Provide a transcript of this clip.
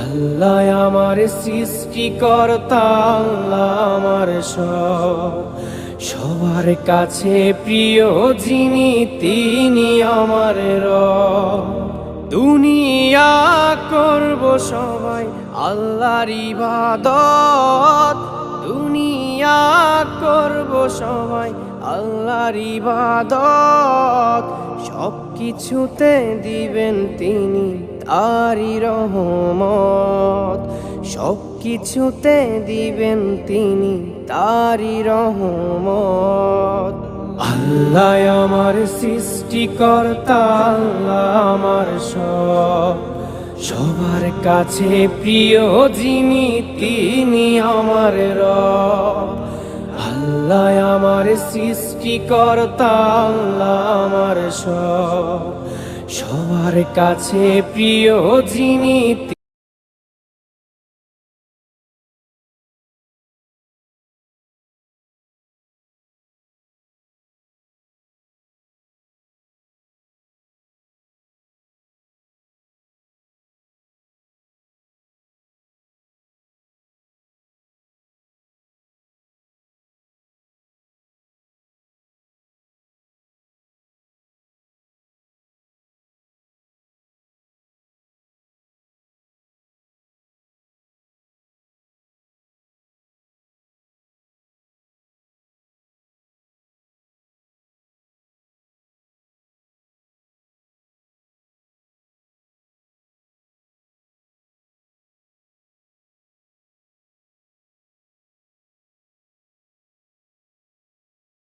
আল্লাহ আমার সৃষ্টিকর্তা, আল্লাহ আমার সব, সবার কাছে প্রিয় যিনি তিনি আমার রব। দুনিয়া করব সবাই আল্লাহর ইবাদত, দুনিয়া করব সবাই আল্লাহর ইবাদত, সব কিছুতে দিবেন তিনি তারি রহমত, সব কিছুতে দিবেন তিনি তারি রহমত। আল্লাহ আমার সৃষ্টিকর্তা, আল্লাহ আমার সব, সবার কাছে প্রিয় যিনি তিনি আমার রব। আল্লাহ আমার সৃষ্টিকর্তা, আল্লাহ আমার সব, সবার কাছে প্রিয় যিনি